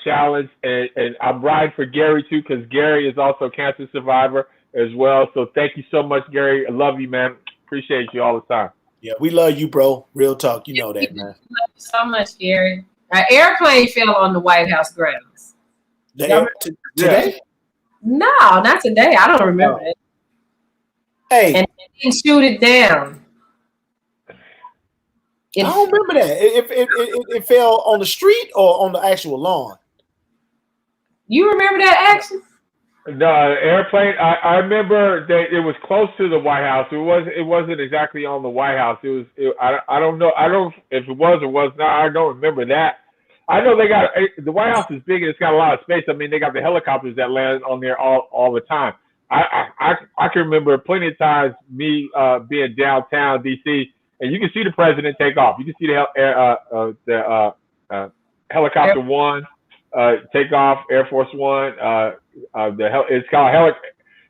challenge, and I'm riding for Gary too because Gary is also a cancer survivor as well. So thank you so much, Gary. I love you, man. Appreciate you all the time. Yeah, we love you, bro. Real talk, you know that, man. Love you so much, Gary. An airplane fell on the White House grounds. Today? No, not today. I don't remember it. Hey, and they didn't shoot it down. I don't remember that. It fell on the street or on the actual lawn. You remember that action? The airplane. I remember that it was close to the White House. It wasn't exactly on the White House. I don't know. I don't if it was or was not. I don't remember that. I know the White House is big and it's got a lot of space. I mean, they got the helicopters that land on there all the time. I can remember plenty of times me being downtown DC, and you can see the president take off. You can see the helicopter one take off, Air Force One. It's called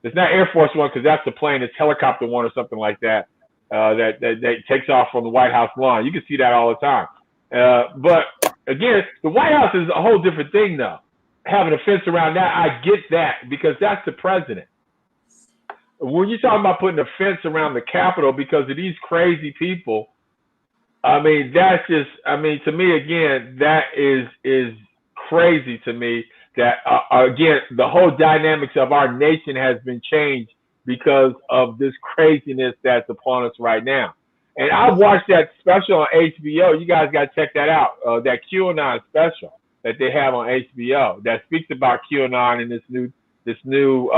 It's not Air Force One because that's the plane. It's Helicopter One or something like that. That takes off from the White House lawn. You can see that all the time. But again, the White House is a whole different thing, though. Having a fence around that, I get that because that's the president. When you're talking about putting a fence around the Capitol because of these crazy people, I mean, that's just, I mean, to me, again, that is crazy to me that, again, the whole dynamics of our nation has been changed because of this craziness that's upon us right now. And I watched that special on HBO. You guys got to check that out, that QAnon special that they have on HBO that speaks about QAnon and this new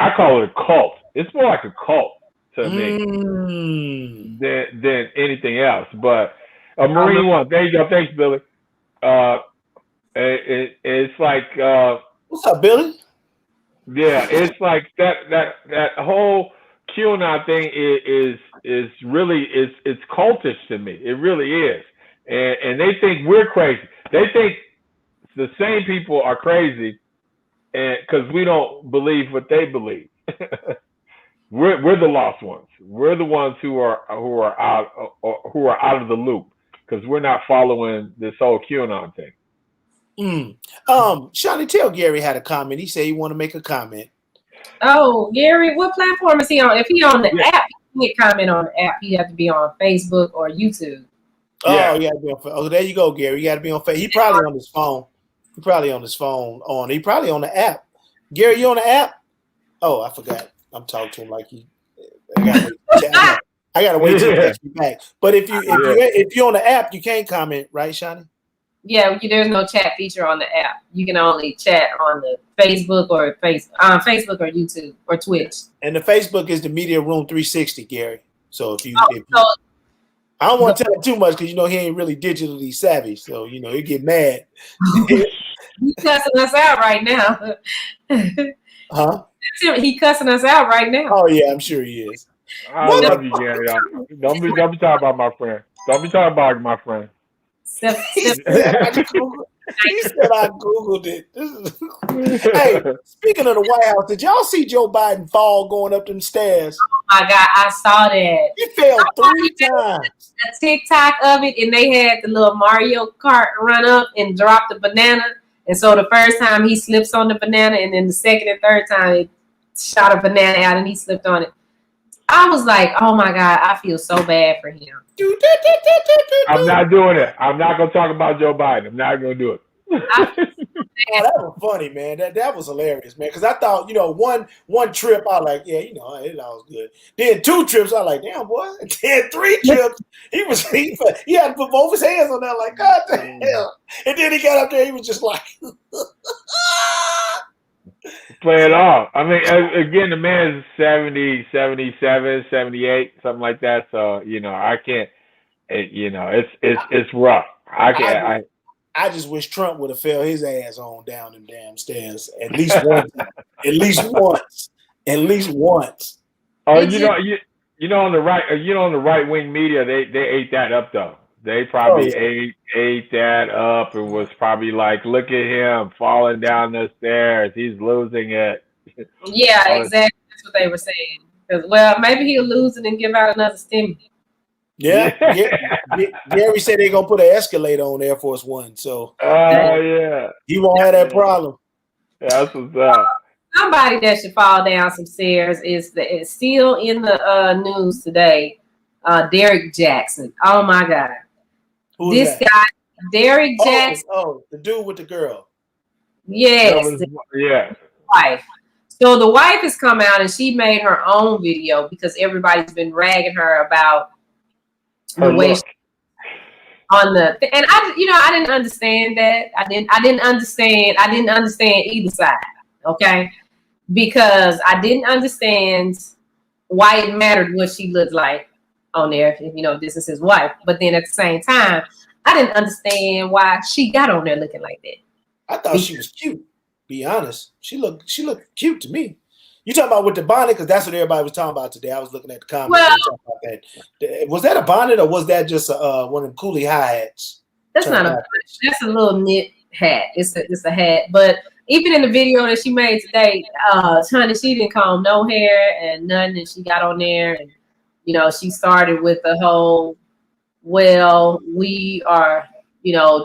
I call it a cult. It's more like a cult to me than anything else. But a Marine one. There you go. Thanks, Billy. It's like what's up, Billy? Yeah, it's like that whole QAnon thing is really it's cultish to me. It really is, and they think we're crazy. They think the same people are crazy, and because we don't believe what they believe. we're the lost ones. We're the ones who are out of the loop because we're not following this whole QAnon thing. Shawnee, tell Gary had a comment. He said he want to make a comment. Oh, Gary, what platform is he on? If he on the app, he can comment on the app. He have to be on Facebook or YouTube. Oh, yeah. There you go, Gary. You got to be on Facebook. He probably on his phone. He probably on the app. Gary, you on the app? Oh, I forgot. I'm talking to him like he. I gotta wait till he texts me back. But if you're on the app, you can't comment, right, Shawnee? Yeah, there's no chat feature on the app. You can only chat on the Facebook or Facebook or YouTube or Twitch. And the Facebook is the Media Room 360, Gary. So if I don't want to tell him too much because he ain't really digitally savvy, so he'll get mad. He's cussing us out right now. Huh? He cussing us out right now. Oh yeah, I'm sure he is. I love you, Gary. Don't be talking about my friend. Don't be talking about my friend. He said I Googled it. Hey, speaking of the White House, did y'all see Joe Biden fall going up them stairs? Oh my God, I saw that. He fell 3 times. A TikTok of it, and they had the little Mario Kart run up and drop the banana. And so the first time he slips on the banana, and then the second and third time it shot a banana out and he slipped on it. I was like, oh my God, I feel so bad for him. I'm not doing it. I'm not going to talk about Joe Biden. I'm not going to do it. Oh, that was funny, man. That was hilarious, man. Because I thought, one trip, I was like, yeah, it was good. Then 2 trips, I was like, damn, boy. And then 3 trips, he had to put both his hands on that, like, God the hell. And then he got up there, he was just like, play it off. I mean, again, the man is 70, 77, 78, something like that. So, I can't. It's rough. I just wish Trump would have fell his ass on down them damn stairs at least once. At least once. At least once. Oh, on the right wing media, they ate that up though. They probably ate that up and was probably like, look at him falling down the stairs. He's losing it. Yeah, exactly. That's what they were saying. Because maybe he'll lose it and give out another stimulus. Yeah. Gary said they're gonna put an escalator on Air Force One, so he won't have that problem. That's what's up. Somebody that should fall down some stairs is still in the news today. Derek Jackson. Oh my God. Who's this guy, Derek Jackson. Oh, the dude with the girl. Yes. Wife. So the wife has come out and she made her own video because everybody's been ragging her about the way she, on the and I didn't understand that. I didn't understand either side. Okay, because I didn't understand why it mattered what she looked like on there. This is his wife. But then at the same time, I didn't understand why she got on there looking like that. I thought she was cute. Be honest, she looked cute to me. You talking about with the bonnet because that's what everybody was talking about today. I was looking at the comments. Well, about that. Was that a bonnet or was that just one of them coolie hi hats? That's not a bonnet. That's a little knit hat. It's a hat. But even in the video that she made today, honey, she didn't comb no hair and nothing, and she got on there and she started with the whole, well, we are.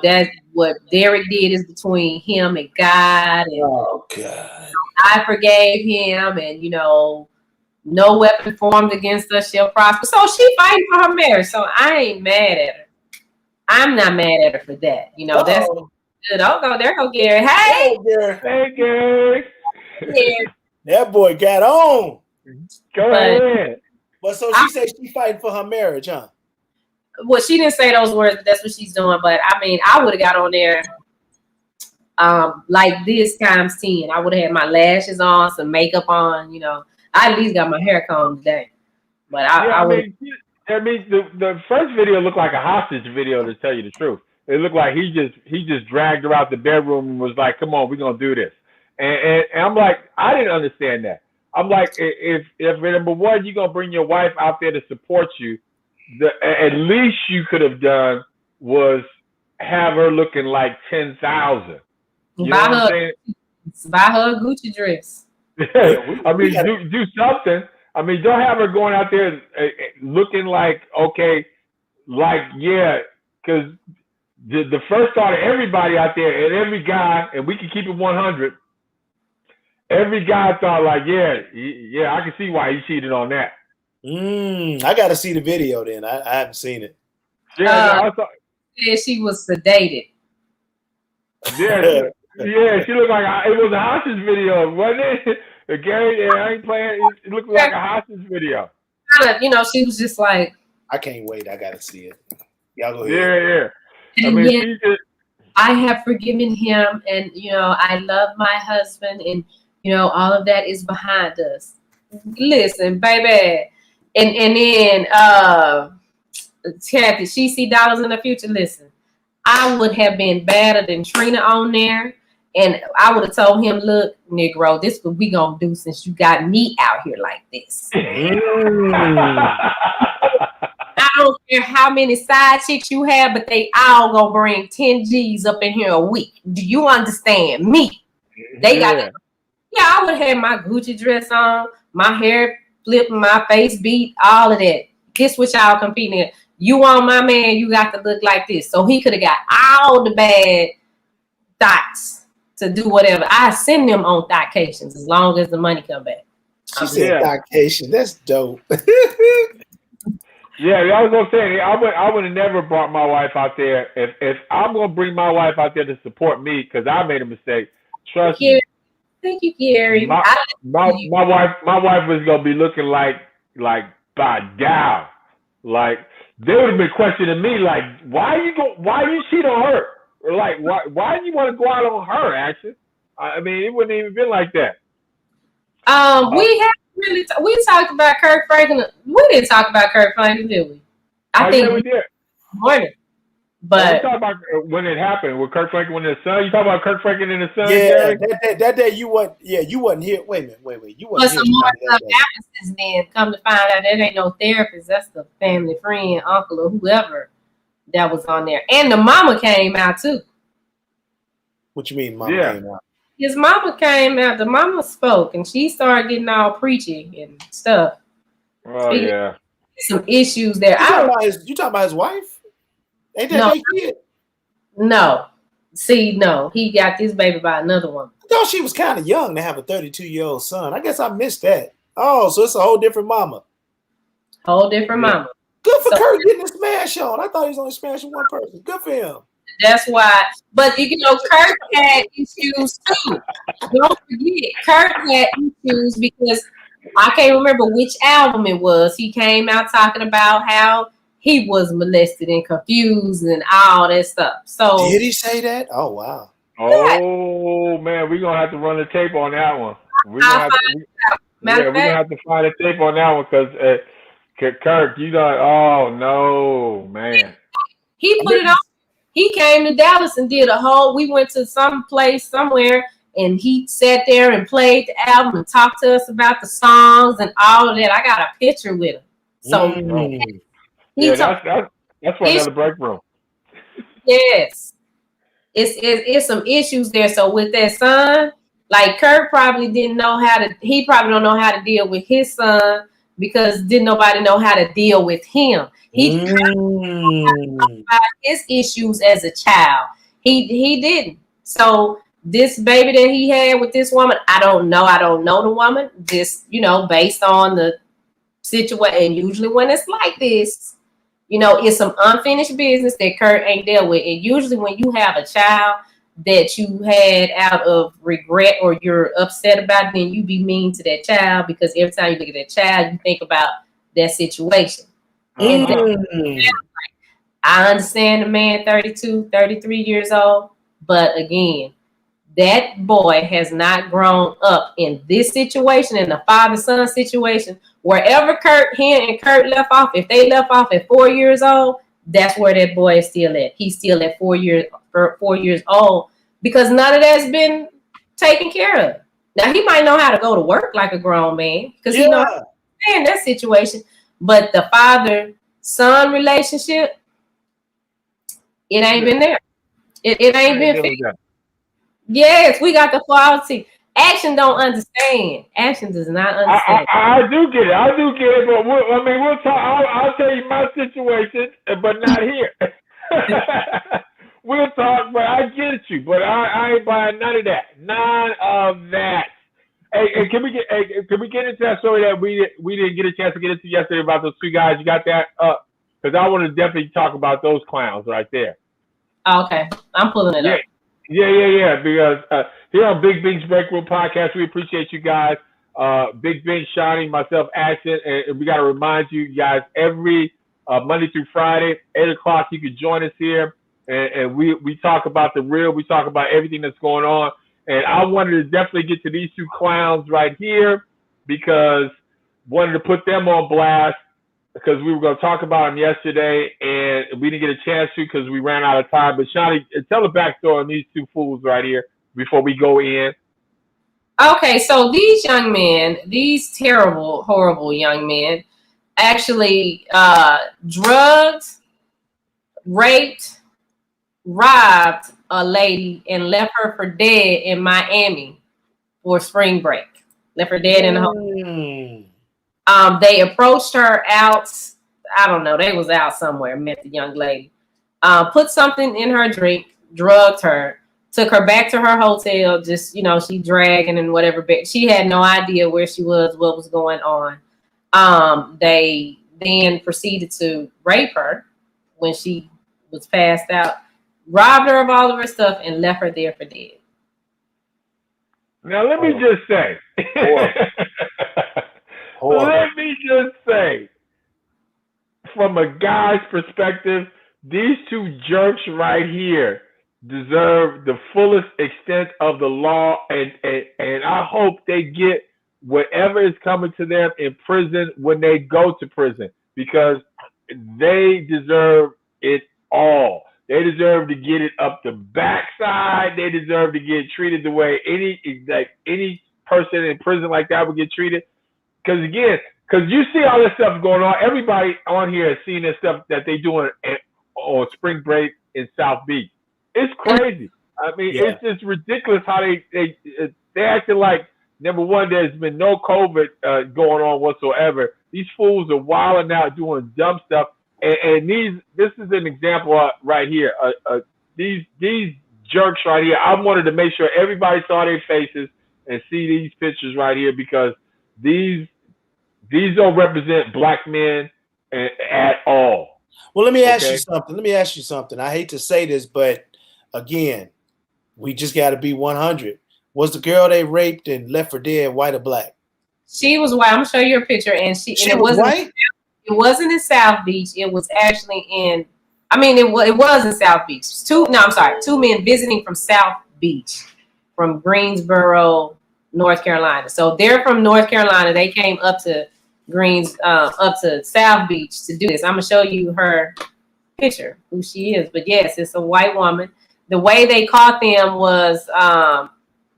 That's what Derek did is between him and God. And, oh, God. I forgave him, and, no weapon formed against us shall prosper. So she fighting for her marriage. So I ain't mad at her. I'm not mad at her for that. That's good. Oh, there go Gary. Hey, Gary. That boy got on. Go ahead. But so she said she fighting for her marriage, huh? Well, she didn't say those words, but that's what she's doing. But I mean, I would have got on there like this times 10. I would have had my lashes on, some makeup on, I at least got my hair combed today. But I mean, the first video looked like a hostage video, to tell you the truth. It looked like he just dragged her out the bedroom and was like, come on, we're gonna do this. And I'm like, I didn't understand that. I'm like, if number one, you're gonna bring your wife out there to support you, at least you could have done was have her looking like 10,000. You know what I'm saying? Buy her a Gucci dress. I mean, do something. I mean, don't have her going out there looking like, okay, like, yeah, because the first thought of everybody out there and every guy, and we can keep it 100, every guy thought like, yeah, I can see why he cheated on that. I got to see the video then. I haven't seen it. Yeah, she was sedated. Yeah, she looked like it was a hostage video, wasn't it? Gary, I ain't playing. It looked like a hostage video. She was just like, I can't wait. I got to see it. Y'all go ahead. Yeah. I mean, I have forgiven him, and I love my husband, and all of that is behind us. Listen, baby. And then Kathy, she see dollars in the future. Listen, I would have been badder than Trina on there, and I would have told him, look, Negro, this is what we gonna do since you got me out here like this. I don't care how many side chicks you have, but they all gonna bring 10 G's up in here a week. Do you understand me? They got I would have my Gucci dress on, my hair flip, my face beat, all of that. This what y'all competing in. You want my man, you got to look like this. So he could have got all the bad thoughts to do whatever. I send them on vacations as long as the money come back. She said vacation. That's dope. Yeah, I was gonna say I would have never brought my wife out there if I'm gonna bring my wife out there to support me because I made a mistake. Trust me, Thank you, Gary. my my wife was gonna be looking like by gal, like they would have been questioning me like why you cheat on her or like why do you want to go out on her Action? I mean it wouldn't even been like that. We have really we talked about Kirk Franklin. We didn't talk about Kirk Franklin, did we? I think Yeah, we did. morning, We but talked about when it happened with Kirk Franklin and his son. You talk about Kirk Franklin and his son, Yeah, Gary? that day you wasn't. Yeah, you wasn't here. Wait a minute. You wasn't but here. some more Johnny, that stuff day. happened since then. Come to find out, that ain't no therapist. That's the family friend, uncle, or whoever that was on there. And the mama came out too. What you mean, Mama Yeah. came out? His mama came out. The mama spoke, and she started getting all preachy and stuff. Oh Speaking yeah. of some issues there. You talking about his wife? Ain't that No. they kid? No. See, no, he got this baby by another one. I thought she was kind of young to have a 32-year-old son. I guess I missed that. Oh, so it's a whole different mama. Whole different Yeah. mama. Good for So- Kurt getting a smash on. I thought he was only smashing one person. Good for him. That's why. But you know, Kurt had issues too. Don't forget, Kurt had issues because I can't remember which album it was. He came out talking about how he was molested and confused and all that stuff. So Did he say that? Oh wow. Oh man, we're gonna have to run the tape on that one. We're gonna have to, matter we're of gonna fact, have to find a tape on that one because Kirk, you know, oh no, man. he put it on. He came to Dallas and did a whole. We went to some place somewhere, and he sat there and played the album and talked to us about the songs and all of that. I got a picture with him. So Yeah, that's for another break room. Yes, it's some issues there. So with that son, like Kirk probably didn't know how to. He probably don't know how to deal with his son because didn't nobody know how to deal with him. He about his issues as a child. He didn't. So this baby that he had with this woman, I don't know. I don't know the woman. Just based on the situation. And usually when it's like this, it's some unfinished business that Kurt ain't dealt with. And usually when you have a child that you had out of regret or you're upset about, then you be mean to that child because every time you look at that child, you think about that situation. And I understand the man 32, 33 years old, but again, that boy has not grown up in this situation, in the father-son situation. Wherever Kurt left off, if they left off at 4 years old, that's where that boy is still at. He's still at 4 years old because none of that's been taken care of. Now he might know how to go to work like a grown man because he knows in that situation, but the father-son relationship, it ain't been there. It ain't been fixed. Yes, we got the quality. Action don't understand. Action does not understand. I do get it. But we'll talk. I'll tell you my situation, but not here. We'll talk, but I get you. But I ain't buying none of that. None of that. Hey, can we get into that story that we didn't get a chance to get into yesterday about those two guys? You got that up? Because I want to definitely talk about those clowns right there. Okay, I'm pulling it up. Yeah. Because here on Big Bink's Break Room Podcast, we appreciate you guys. Big Bink, Shani, myself, Action, and we got to remind you guys every Monday through Friday, 8 o'clock, you can join us here, and we talk about the real. We talk about everything that's going on. And I wanted to definitely get to these two clowns right here because wanted to put them on blast because we were going to talk about them yesterday and we didn't get a chance to because we ran out of time. But Shani, tell the backstory on these two fools right here before we go in. Okay, so these young men, these terrible, horrible young men, actually drugged, raped, robbed a lady and left her for dead in Miami for spring break. Left her dead in the home. They approached her out. I don't know. They was out somewhere. Met the young lady. Put something in her drink. Drugged her. Took her back to her hotel. Just she dragging and whatever. But she had no idea where she was, what was going on. They then proceeded to rape her when she was passed out, robbed her of all of her stuff, and left her there for dead. Now let me just say, let me just say, from a guy's perspective, these two jerks right here deserve the fullest extent of the law, and I hope they get whatever is coming to them in prison when they go to prison, because they deserve it all. They deserve to get it up the backside. They deserve to get treated the way any person in prison like that would get treated. Because you see all this stuff going on. Everybody on here has seen this stuff that they doing on spring break in South Beach. It's crazy. I mean, It's just ridiculous how they acting like, number one, there's been no COVID going on whatsoever. These fools are wilding out doing dumb stuff. And this is an example right here. These jerks right here. I wanted to make sure everybody saw their faces and see these pictures right here, because these don't represent black men at all. Well, let me ask you something. I hate to say this, but again, we just got to be 100. Was the girl they raped and left for dead white or black? She was white. I'm gonna show you a picture, and it was white. It wasn't in South Beach. It was actually in. I mean, it was in South Beach. Two men visiting from South Beach, from Greensboro, North Carolina. So they're from North Carolina. They came up to up to South Beach to do this. I'm gonna show you her picture, who she is. But yes, it's a white woman. The way they caught them was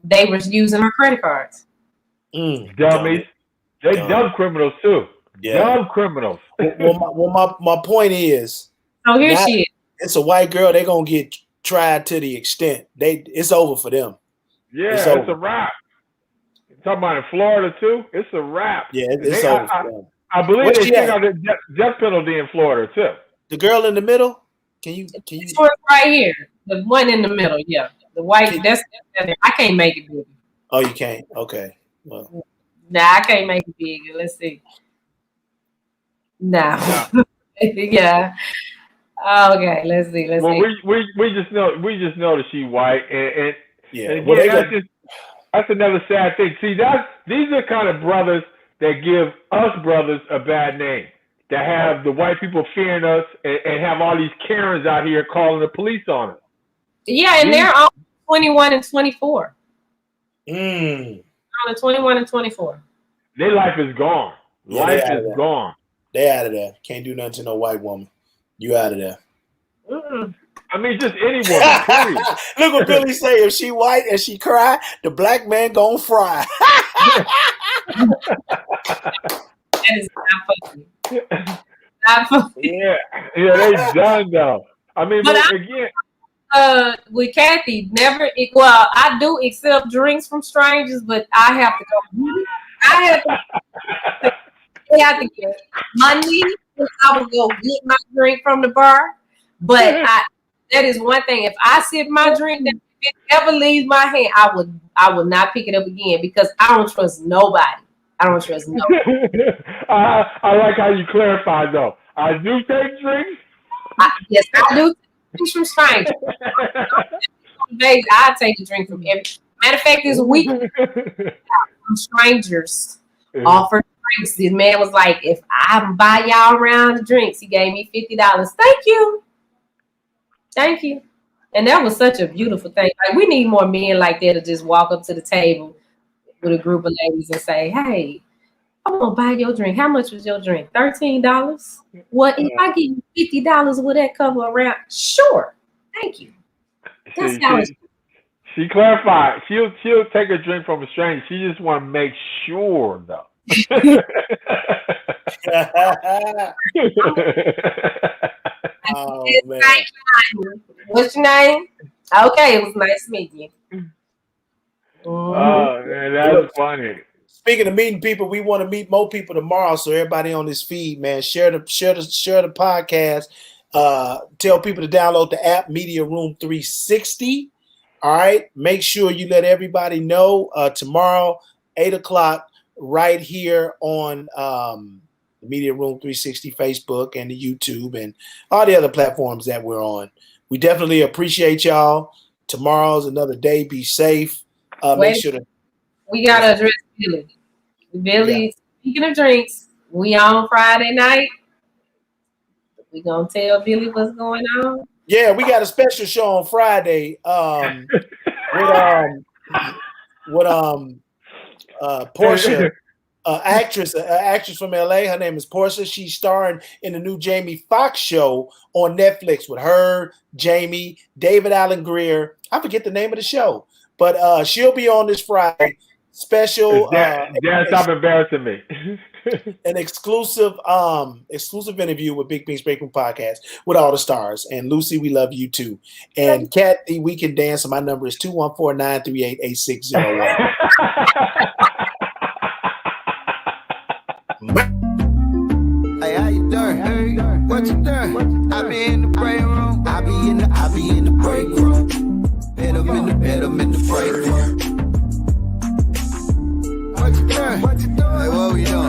they were using her credit cards. Dummies. They dumb criminals too. Yeah. Dumb criminals. my point is. Oh, here she is. It's a white girl. They're gonna get tried to the extent it's over for them. Yeah, it's a wrap. You're talking about in Florida too? It's a wrap. Yeah, it's over for them. I believe they took out the death penalty in Florida too. The girl in the middle? Can you? This one right here. The one in the middle, yeah. The white. That's I can't make it bigger. Oh, you can't. Okay. Well. Nah, I can't make it bigger. Let's see. No. Yeah. Okay. Let's see. Let's see. We just know that she's white, and yeah. And again, that's another sad thing. See, these are kind of brothers that give us brothers a bad name. That have the white people fearing us, and have all these Karens out here calling the police on us. Yeah, and they're all 21 and 24. On the 21 and 24. Their life is gone. Yeah, life is gone. They out of there. Can't do nothing to no white woman. You out of there. I mean, just any woman. Period. Look what Billy say. If she white and she cry, the black man gonna fry. That is not funny. Not funny. Yeah, they done though. I mean, but again. With Kathy, I do accept drinks from strangers, but I have to go. I have to get money. I will go get my drink from the bar. But that is one thing. If I sip my drink, if it ever leaves my hand, I will not pick it up again, because I don't trust nobody. I like how you clarified though. I do take drinks. Yes, I do. From strangers. Baby, I take a drink from every. Matter of fact, this week from strangers offered drinks. This man was like, "If I buy y'all a round of drinks," he gave me $50. Thank you, and that was such a beautiful thing. Like, we need more men like that to just walk up to the table with a group of ladies and say, "Hey, I'm gonna buy your drink. How much was your drink? $13. Well, if I give you $50, will that cover a round? Sure. Thank you." That's how she clarified. She'll take a drink from a stranger. She just want to make sure, though. Oh, man. What's your name? Okay, it was nice to meet you. Oh man, that's funny. Speaking of meeting people, we want to meet more people tomorrow. So everybody on this feed, man, share the podcast. Tell people to download the app, Media Room 360. All right. Make sure you let everybody know tomorrow, 8:00, right here on Media Room 360 Facebook and the YouTube and all the other platforms that we're on. We definitely appreciate y'all. Tomorrow's another day. Be safe. Make sure to. We gotta address Billy. Billy, speaking of drinks, we on Friday night. We gonna tell Billy what's going on. Yeah, we got a special show on Friday. With Portia, actress from LA. Her name is Portia. She's starring in the new Jamie Foxx show on Netflix with her, Jamie, David Allen Greer. I forget the name of the show, but she'll be on this Friday. Special. Stop embarrassing me. An exclusive interview with Big Pink's Break Room Podcast with all the stars. And Lucy, we love you too. And Kat, we can dance. And my number is 214-938-8601. Hey, how you doing? What you doing? I be in the break room. I be in the break room. Bet 'em in the break room. What you doing? Hey, what we doing?